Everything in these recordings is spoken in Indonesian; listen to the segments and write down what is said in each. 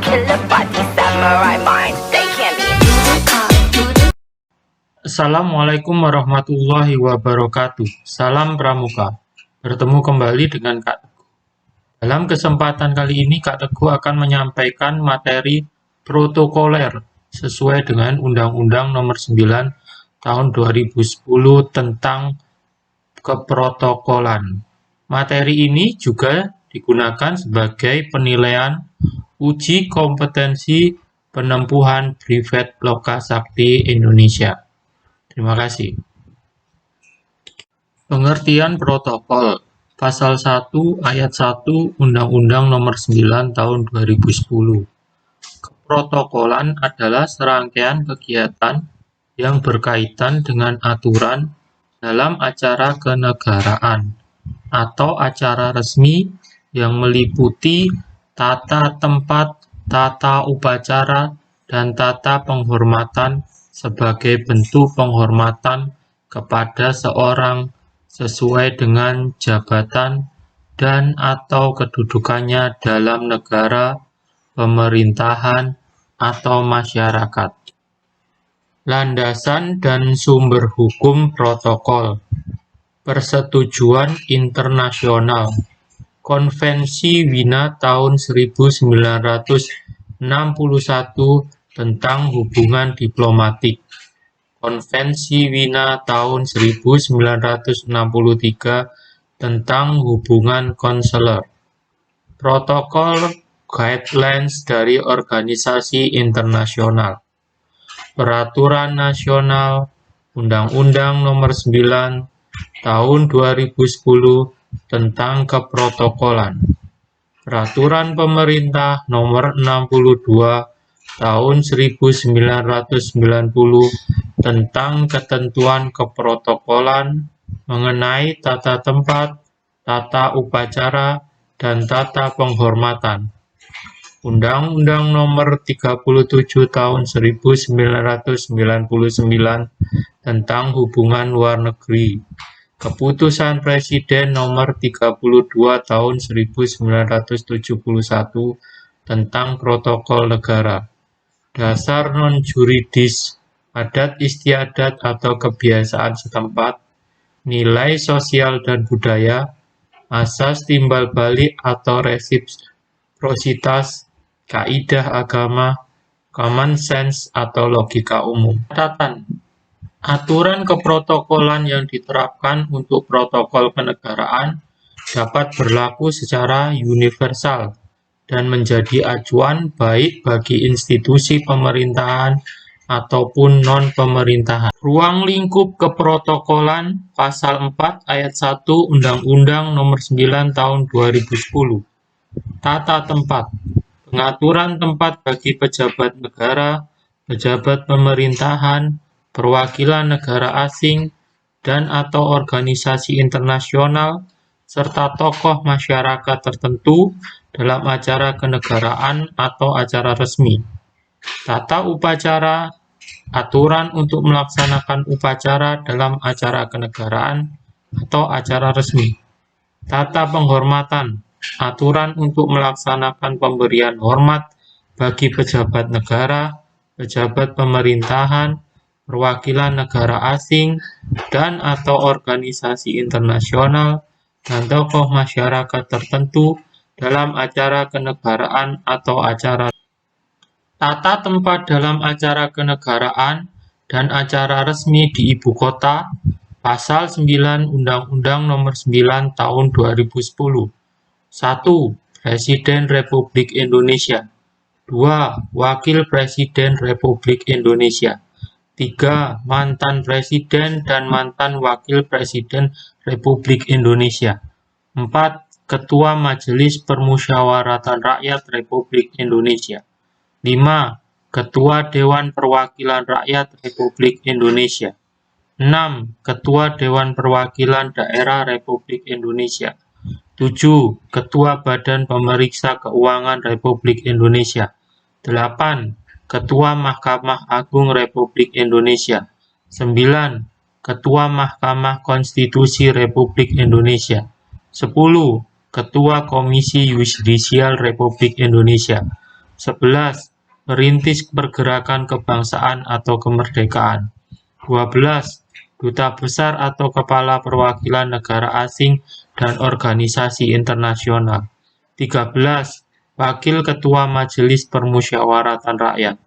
killer body, samurai mind. They can't be. Assalamualaikum warahmatullahi wabarakatuh. Salam Pramuka. Bertemu kembali dengan Kak Teguh. Dalam kesempatan kali ini Kak Teguh akan menyampaikan materi protokoler sesuai dengan Undang-Undang Nomor 9 Tahun 2010 tentang keprotokolan. Materi ini juga digunakan sebagai penilaian uji kompetensi penempuhan Privet Lokasakti Indonesia. Terima kasih. Pengertian protokol. Pasal 1 Ayat 1 Undang-Undang Nomor 9 Tahun 2010. Keprotokolan adalah serangkaian kegiatan yang berkaitan dengan aturan dalam acara kenegaraan atau acara resmi yang meliputi tata tempat, tata upacara, dan tata penghormatan sebagai bentuk penghormatan kepada seorang sesuai dengan jabatan dan atau kedudukannya dalam negara, pemerintahan, atau masyarakat. Landasan dan sumber hukum protokol. Persetujuan internasional. Konvensi Wina tahun 1961 tentang hubungan diplomatik. Konvensi Wina tahun 1963 tentang hubungan konsuler. Protokol guidelines dari organisasi internasional. Peraturan nasional Undang-Undang Nomor 9 Tahun 2010 tentang keprotokolan. Peraturan Pemerintah Nomor 62 Tahun 1990 tentang ketentuan keprotokolan mengenai tata tempat, tata upacara, dan tata penghormatan. Undang-Undang Nomor 37 Tahun 1999 tentang hubungan luar negeri. Keputusan Presiden Nomor 32 Tahun 1971 tentang protokol negara. Dasar non-juridis, adat istiadat atau kebiasaan setempat, nilai sosial dan budaya, asas timbal balik atau resiprositas, kaidah agama, common sense atau logika umum. Catatan. Aturan keprotokolan yang diterapkan untuk protokol kenegaraan dapat berlaku secara universal dan menjadi acuan baik bagi institusi pemerintahan ataupun non-pemerintahan. Ruang lingkup keprotokolan Pasal 4 Ayat 1 Undang-Undang Nomor 9 Tahun 2010. Tata tempat. Pengaturan tempat bagi pejabat negara, pejabat pemerintahan, perwakilan negara asing, dan atau organisasi internasional, serta tokoh masyarakat tertentu dalam acara kenegaraan atau acara resmi. Tata upacara, aturan untuk melaksanakan upacara dalam acara kenegaraan atau acara resmi. Tata penghormatan, aturan untuk melaksanakan pemberian hormat bagi pejabat negara, pejabat pemerintahan, perwakilan negara asing, dan atau organisasi internasional, dan tokoh masyarakat tertentu dalam acara kenegaraan atau acara. Tata tempat dalam acara kenegaraan dan acara resmi di ibu kota. Pasal 9 Undang-Undang Nomor 9 Tahun 2010. 1. Presiden Republik Indonesia. 2. Wakil Presiden Republik Indonesia. 3. Mantan Presiden dan mantan Wakil Presiden Republik Indonesia. 4. Ketua Majelis Permusyawaratan Rakyat Republik Indonesia. 5. Ketua Dewan Perwakilan Rakyat Republik Indonesia. 6. Ketua Dewan Perwakilan Daerah Republik Indonesia. 7. Ketua Badan Pemeriksa Keuangan Republik Indonesia. 8. Ketua Mahkamah Agung Republik Indonesia. 9. Ketua Mahkamah Konstitusi Republik Indonesia. 10. Ketua Komisi Yudisial Republik Indonesia. 11. Merintis pergerakan kebangsaan atau kemerdekaan. 12. Duta besar atau kepala perwakilan negara asing dan organisasi internasional. 13. Wakil Ketua Majelis Permusyawaratan Rakyat.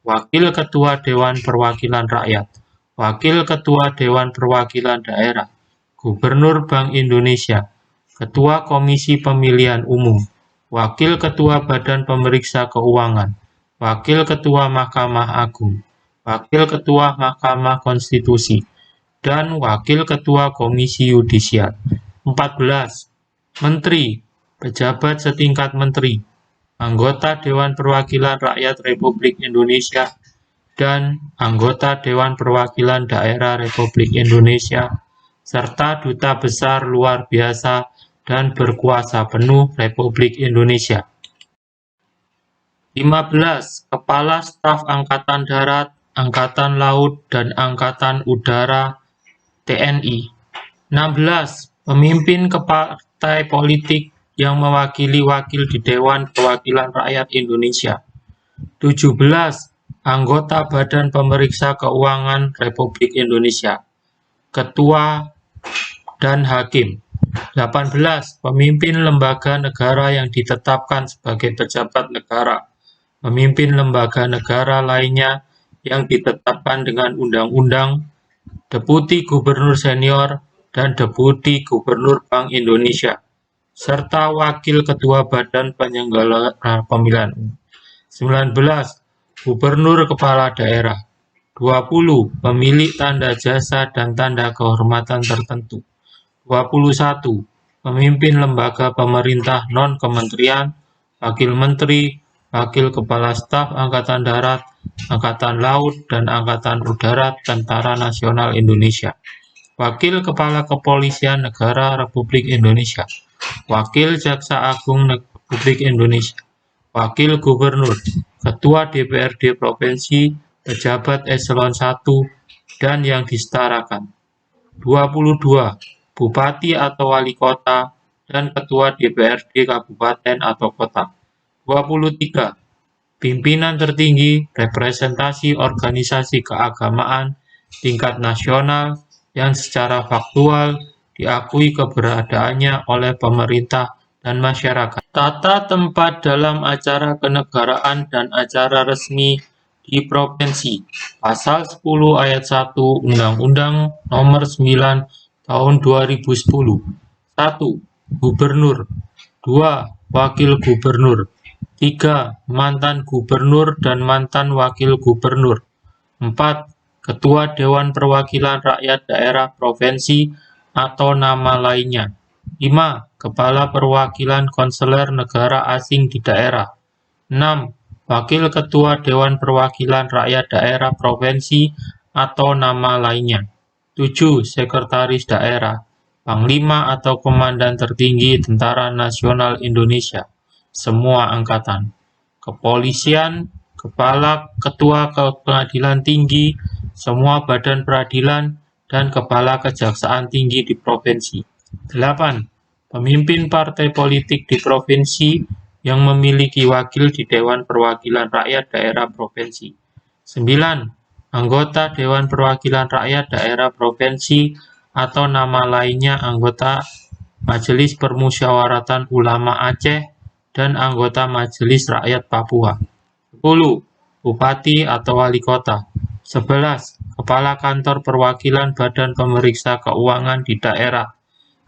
Wakil Ketua Dewan Perwakilan Rakyat. Wakil Ketua Dewan Perwakilan Daerah. Gubernur Bank Indonesia. Ketua Komisi Pemilihan Umum. Wakil Ketua Badan Pemeriksa Keuangan. Wakil Ketua Mahkamah Agung. Wakil Ketua Mahkamah Konstitusi. Dan Wakil Ketua Komisi Yudisial. 14. Menteri, pejabat setingkat menteri, anggota Dewan Perwakilan Rakyat Republik Indonesia, dan anggota Dewan Perwakilan Daerah Republik Indonesia, serta Duta Besar Luar Biasa dan berkuasa penuh Republik Indonesia. 15. Kepala Staf Angkatan Darat, Angkatan Laut, dan Angkatan Udara TNI. 16. Pemimpin partai politik yang mewakili wakil di Dewan Perwakilan Rakyat Indonesia. 17. Anggota Badan Pemeriksa Keuangan Republik Indonesia. Ketua dan Hakim. 18. Pemimpin lembaga negara yang ditetapkan sebagai pejabat negara. Pemimpin lembaga negara lainnya yang ditetapkan dengan undang-undang. Deputi Gubernur Senior dan Deputi Gubernur Bank Indonesia, serta Wakil Ketua Badan Penyelenggara Pemilihan Umum. 19. Gubernur Kepala Daerah. 20. Pemilik tanda jasa dan tanda kehormatan tertentu. 21. Pemimpin lembaga pemerintah non-kementerian, Wakil Menteri, Wakil Kepala Staf Angkatan Darat, Angkatan Laut, dan Angkatan Udara Tentara Nasional Indonesia. Wakil Kepala Kepolisian Negara Republik Indonesia, Wakil Jaksa Agung Republik Indonesia, Wakil Gubernur, Ketua DPRD Provinsi, pejabat eselon 1, dan yang disetarakan. 22. Bupati atau Wali Kota, dan Ketua DPRD Kabupaten atau Kota. 23. Pimpinan tertinggi representasi organisasi keagamaan tingkat nasional yang secara faktual diakui keberadaannya oleh pemerintah dan masyarakat. Tata tempat dalam acara kenegaraan dan acara resmi di provinsi. Pasal 10 ayat 1 Undang-Undang Nomor 9 Tahun 2010. 1. Gubernur. 2. Wakil Gubernur. 3. Mantan Gubernur dan mantan Wakil Gubernur. 4. Ketua Dewan Perwakilan Rakyat Daerah Provinsi atau nama lainnya. 5. Kepala Perwakilan Konseler Negara Asing di daerah. 6. Wakil Ketua Dewan Perwakilan Rakyat Daerah Provinsi atau nama lainnya. 7. Sekretaris Daerah, Panglima atau Komandan Tertinggi Tentara Nasional Indonesia, semua angkatan. Kepolisian, Kepala Ketua Pengadilan Tinggi, semua badan peradilan, dan Kepala Kejaksaan Tinggi di provinsi. 8. Pemimpin partai politik di provinsi yang memiliki wakil di Dewan Perwakilan Rakyat Daerah Provinsi. 9. Anggota Dewan Perwakilan Rakyat Daerah Provinsi atau nama lainnya anggota Majelis Permusyawaratan Ulama Aceh dan anggota Majelis Rakyat Papua. 10. Bupati atau Wali Kota. 11. Kepala Kantor Perwakilan Badan Pemeriksa Keuangan di daerah.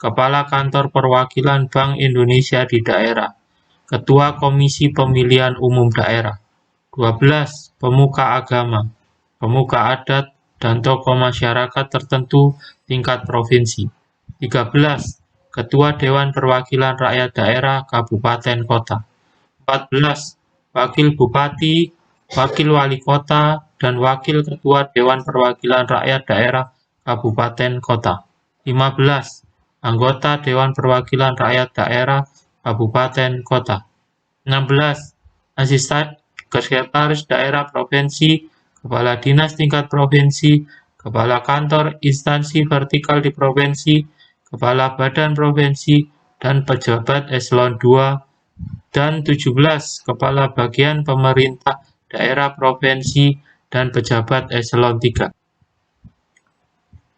Kepala Kantor Perwakilan Bank Indonesia di daerah. Ketua Komisi Pemilihan Umum Daerah. 12. Pemuka agama, pemuka adat, dan tokoh masyarakat tertentu tingkat provinsi. 13. Ketua Dewan Perwakilan Rakyat Daerah Kabupaten Kota. 14. Wakil Bupati, Wakil Wali Kota, dan Wakil Ketua Dewan Perwakilan Rakyat Daerah Kabupaten Kota. 15. Anggota Dewan Perwakilan Rakyat Daerah Kabupaten Kota. 16. Asisten Sekretaris Daerah Provinsi, Kepala Dinas tingkat provinsi, Kepala Kantor Instansi Vertikal di provinsi, Kepala Badan Provinsi, dan pejabat eselon 2 Dan 17. Kepala Bagian Pemerintah Daerah Provinsi dan Pejabat Eselon 3.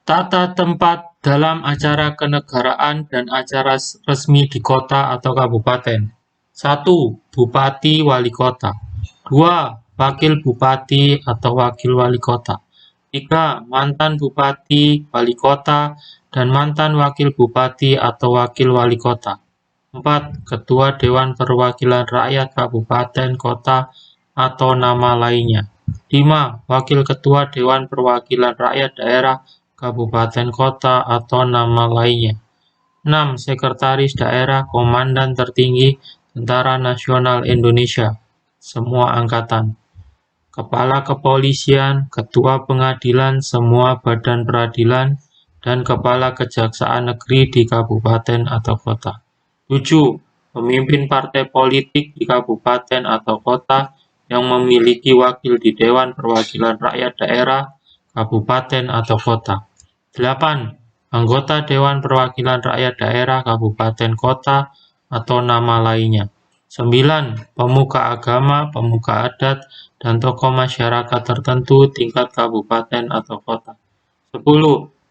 Tata tempat dalam acara kenegaraan dan acara resmi di kota atau kabupaten. 1. Bupati Wali Kota. 2. Wakil Bupati atau Wakil Wali Kota. 3. Mantan Bupati, Wali Kota, dan mantan Wakil Bupati atau Wakil Wali Kota. 4. Ketua Dewan Perwakilan Rakyat Kabupaten Kota atau nama lainnya. 5. Wakil Ketua Dewan Perwakilan Rakyat Daerah Kabupaten Kota atau nama lainnya. 6. Sekretaris Daerah Komandan Tertinggi Tentara Nasional Indonesia, semua angkatan. Kepala Kepolisian, Ketua Pengadilan semua badan peradilan, dan Kepala Kejaksaan Negeri di kabupaten atau kota. 7. Pemimpin partai politik di kabupaten atau kota yang memiliki wakil di Dewan Perwakilan Rakyat Daerah, kabupaten atau kota. 8. Anggota Dewan Perwakilan Rakyat Daerah, kabupaten kota atau nama lainnya. 9. Pemuka agama, pemuka adat, dan tokoh masyarakat tertentu tingkat kabupaten atau kota. 10.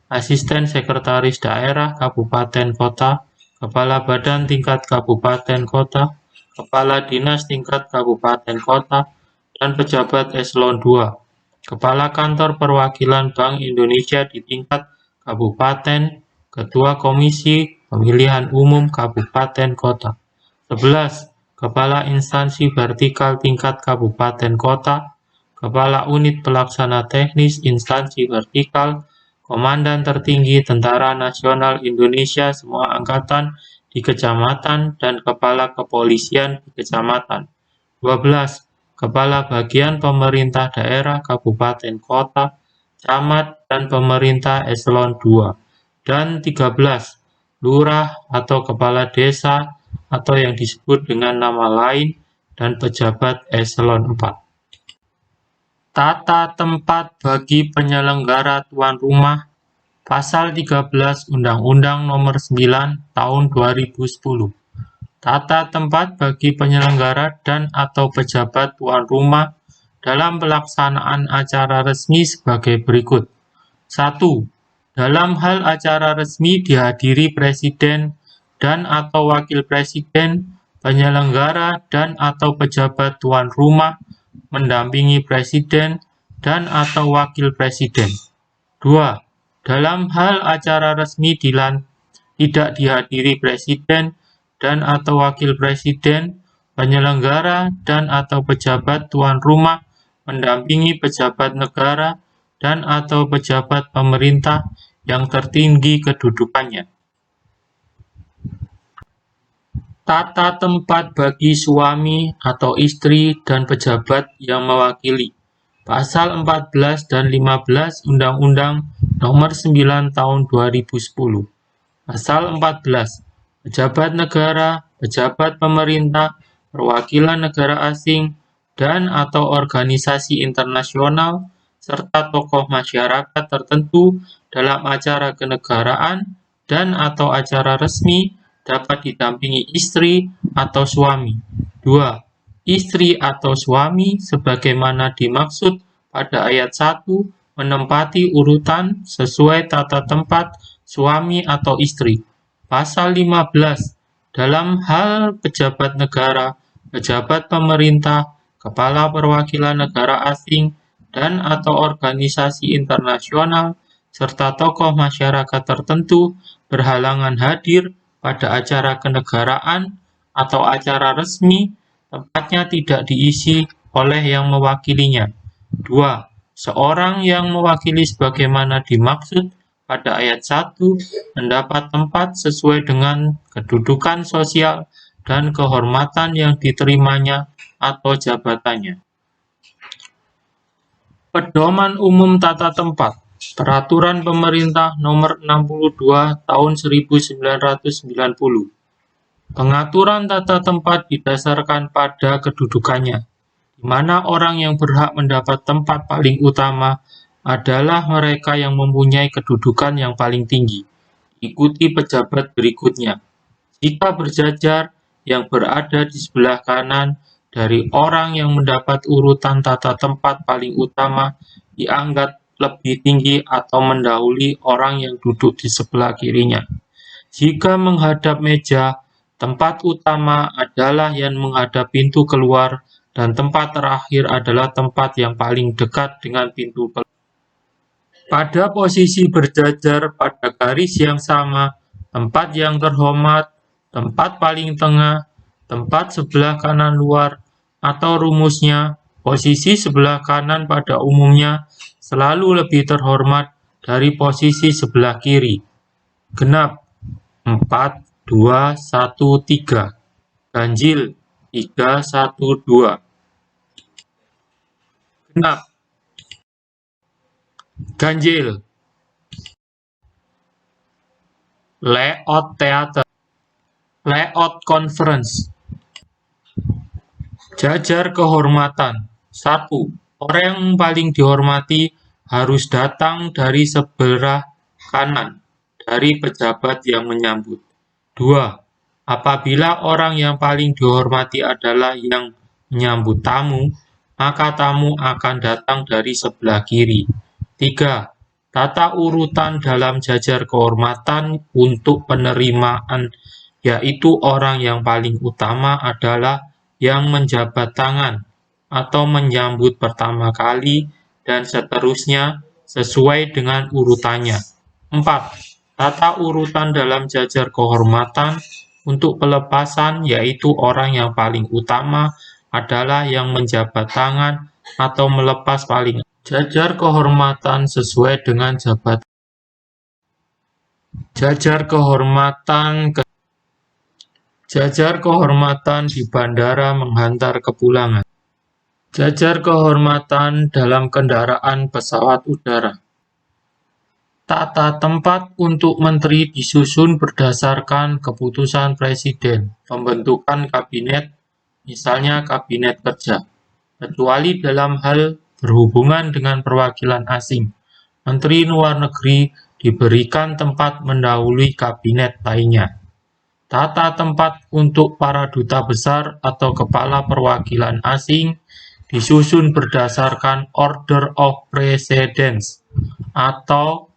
Asisten Sekretaris Daerah Kabupaten Kota, Kepala Badan tingkat Kabupaten Kota, Kepala Dinas tingkat Kabupaten Kota, dan pejabat eselon 2. Kepala Kantor Perwakilan Bank Indonesia di tingkat Kabupaten, Ketua Komisi Pemilihan Umum Kabupaten Kota. 11. Kepala Instansi Vertikal tingkat Kabupaten Kota, Kepala Unit Pelaksana Teknis Instansi Vertikal, Komandan Tertinggi Tentara Nasional Indonesia semua angkatan di kecamatan dan Kepala Kepolisian di kecamatan. 12. Kepala Bagian Pemerintah Daerah Kabupaten Kota, Camat, dan Pemerintah Eselon 2. Dan 13. Lurah atau Kepala Desa atau yang disebut dengan nama lain dan pejabat Eselon 4. Tata tempat bagi penyelenggara tuan rumah, Pasal 13 Undang-Undang Nomor 9 Tahun 2010. Tata tempat bagi penyelenggara dan atau pejabat tuan rumah dalam pelaksanaan acara resmi sebagai berikut. 1. Dalam hal acara resmi dihadiri Presiden dan atau Wakil Presiden, penyelenggara dan atau pejabat tuan rumah mendampingi Presiden dan atau Wakil Presiden. 2. Dalam hal acara resmi tidak dihadiri Presiden dan atau Wakil Presiden, penyelenggara dan atau pejabat tuan rumah mendampingi pejabat negara dan atau pejabat pemerintah yang tertinggi kedudukannya. Tata tempat bagi suami atau istri dan pejabat yang mewakili. Pasal 14 dan 15 Undang-Undang Nomor 9 Tahun 2010. Pasal 14. Pejabat negara, pejabat pemerintah, perwakilan negara asing, dan atau organisasi internasional, serta tokoh masyarakat tertentu dalam acara kenegaraan dan atau acara resmi dapat didampingi istri atau suami. 2. Istri atau suami sebagaimana dimaksud pada ayat 1 menempati urutan sesuai tata tempat suami atau istri. Pasal 15. Dalam hal pejabat negara, pejabat pemerintah, kepala perwakilan negara asing, dan atau organisasi internasional, serta tokoh masyarakat tertentu berhalangan hadir pada acara kenegaraan atau acara resmi, tempatnya tidak diisi oleh yang mewakilinya. 2. Seorang yang mewakili sebagaimana dimaksud pada ayat 1 mendapat tempat sesuai dengan kedudukan sosial dan kehormatan yang diterimanya atau jabatannya. Pedoman Umum Tata Tempat, Peraturan Pemerintah Nomor 62 Tahun 1990. Pengaturan tata tempat didasarkan pada kedudukannya, di mana orang yang berhak mendapat tempat paling utama adalah mereka yang mempunyai kedudukan yang paling tinggi, diikuti pejabat berikutnya. Jika berjajar, yang berada di sebelah kanan dari orang yang mendapat urutan tata tempat paling utama dianggap lebih tinggi atau mendahului orang yang duduk di sebelah kirinya. Jika menghadap meja, tempat utama adalah yang menghadap pintu keluar dan tempat terakhir adalah tempat yang paling dekat dengan pintu keluar. Pada posisi berjajar pada garis yang sama, tempat yang terhormat, tempat paling tengah, tempat sebelah kanan luar, atau rumusnya, posisi sebelah kanan pada umumnya selalu lebih terhormat dari posisi sebelah kiri. Genap 4, 2, 1, 3. Ganjil 3, 1, 2. Genap. Ganjil. Layout teater. Layout conference. Jajar kehormatan. 1. Orang yang paling dihormati harus datang dari sebelah kanan dari pejabat yang menyambut. 2. Apabila orang yang paling dihormati adalah yang menyambut tamu, maka tamu akan datang dari sebelah kiri. 3. Tata urutan dalam jajar kehormatan untuk penerimaan, yaitu orang yang paling utama adalah yang menjabat tangan atau menyambut pertama kali, dan seterusnya sesuai dengan urutannya. 4. Tata urutan dalam jajar kehormatan untuk pelepasan, yaitu orang yang paling utama adalah yang menjabat tangan atau melepas paling. Jajar kehormatan sesuai dengan jabatan. Jajar kehormatan Jajar kehormatan di bandara menghantar kepulangan. Jajar kehormatan dalam kendaraan pesawat udara. Tata tempat untuk menteri disusun berdasarkan keputusan presiden, pembentukan kabinet, misalnya kabinet kerja, kecuali dalam hal berhubungan dengan perwakilan asing. Menteri Luar Negeri diberikan tempat mendahului kabinet lainnya. Tata tempat untuk para duta besar atau kepala perwakilan asing disusun berdasarkan Order of Precedence atau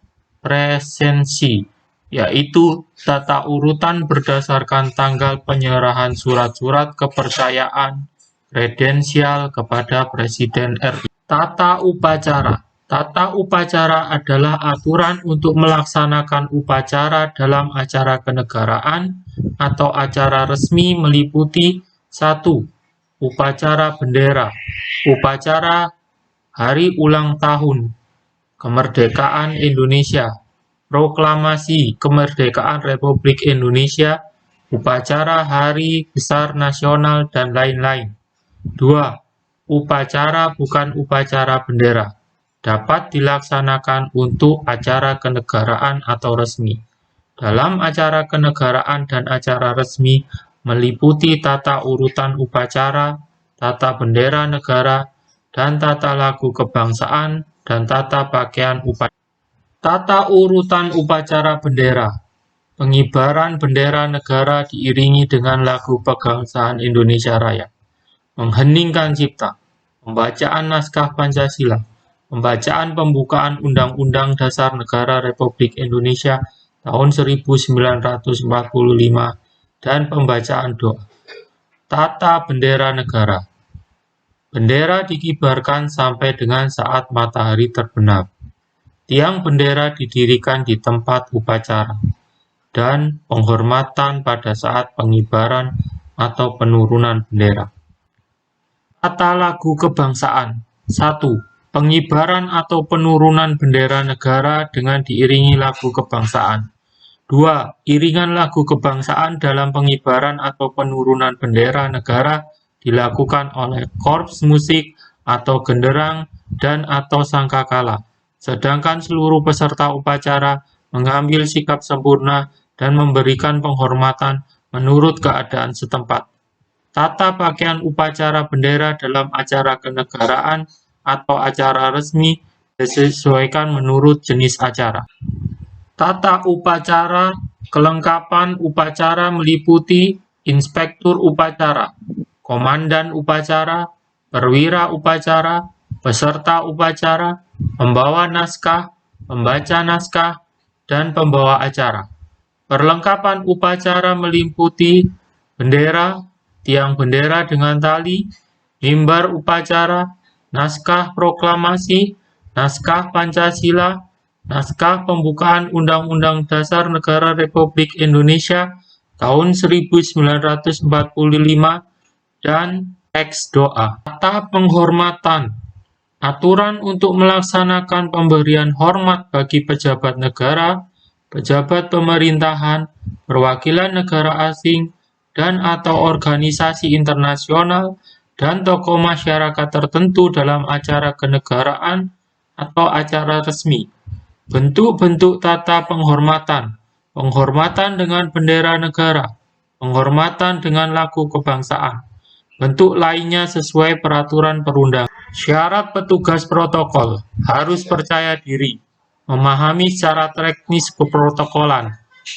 presensi, yaitu tata urutan berdasarkan tanggal penyerahan surat-surat kepercayaan kredensial kepada Presiden RI. Tata upacara. Tata upacara adalah aturan untuk melaksanakan upacara dalam acara kenegaraan atau acara resmi meliputi 1. Upacara bendera, upacara hari ulang tahun kemerdekaan Indonesia, proklamasi kemerdekaan Republik Indonesia, upacara hari besar nasional, dan lain-lain. 2. Upacara bukan upacara bendera, dapat dilaksanakan untuk acara kenegaraan atau resmi. Dalam acara kenegaraan dan acara resmi meliputi tata urutan upacara, tata bendera negara, dan tata lagu kebangsaan, dan tata pakaian upacara. Tata urutan upacara bendera. Pengibaran bendera negara diiringi dengan lagu kebangsaan Indonesia Raya. Mengheningkan cipta, pembacaan naskah Pancasila, pembacaan pembukaan Undang-Undang Dasar Negara Republik Indonesia tahun 1945, dan pembacaan doa. Tata bendera negara. Bendera dikibarkan sampai dengan saat matahari terbenam. Tiang bendera didirikan di tempat upacara, dan penghormatan pada saat pengibaran atau penurunan bendera. Tata lagu kebangsaan. 1. Pengibaran atau penurunan bendera negara dengan diiringi lagu kebangsaan. 2. Iringan lagu kebangsaan dalam pengibaran atau penurunan bendera negara dilakukan oleh korps musik atau genderang dan atau sangkakala, sedangkan seluruh peserta upacara mengambil sikap sempurna dan memberikan penghormatan menurut keadaan setempat. Tata pakaian upacara bendera dalam acara kenegaraan atau acara resmi disesuaikan menurut jenis acara. Tata upacara, kelengkapan upacara meliputi inspektur upacara, komandan upacara, perwira upacara, peserta upacara, pembawa naskah, pembaca naskah, dan pembawa acara. Perlengkapan upacara meliputi bendera, tiang bendera dengan tali, mimbar upacara, naskah proklamasi, naskah Pancasila, naskah pembukaan Undang-Undang Dasar Negara Republik Indonesia tahun 1945, dan teks doa. Tata penghormatan. Aturan untuk melaksanakan pemberian hormat bagi pejabat negara, pejabat pemerintahan, perwakilan negara asing, dan atau organisasi internasional, dan tokoh masyarakat tertentu dalam acara kenegaraan atau acara resmi. Bentuk-bentuk tata penghormatan. Penghormatan dengan bendera negara. Penghormatan dengan lagu kebangsaan. Bentuk lainnya sesuai peraturan perundangan. Syarat petugas protokol harus percaya diri, memahami secara teknis keprotokolan,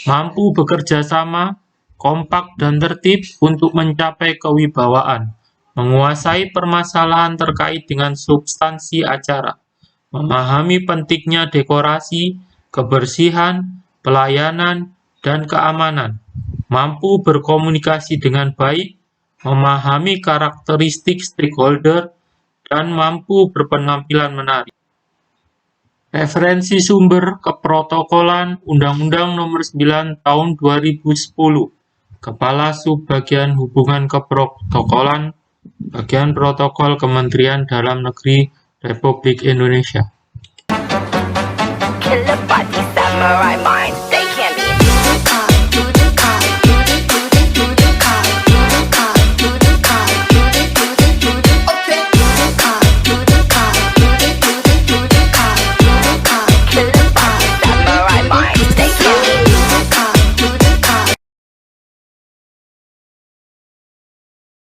mampu bekerja sama, kompak dan tertib untuk mencapai kewibawaan, menguasai permasalahan terkait dengan substansi acara, memahami pentingnya dekorasi, kebersihan, pelayanan, dan keamanan, mampu berkomunikasi dengan baik, memahami karakteristik stakeholder, dan mampu berpenampilan menarik. Referensi sumber keprotokolan Undang-Undang Nomor 9 Tahun 2010, Kepala Subbagian Hubungan Keprotokolan, Bagian Protokol Kementerian Dalam Negeri Republik Indonesia. Killer body, samurai mind.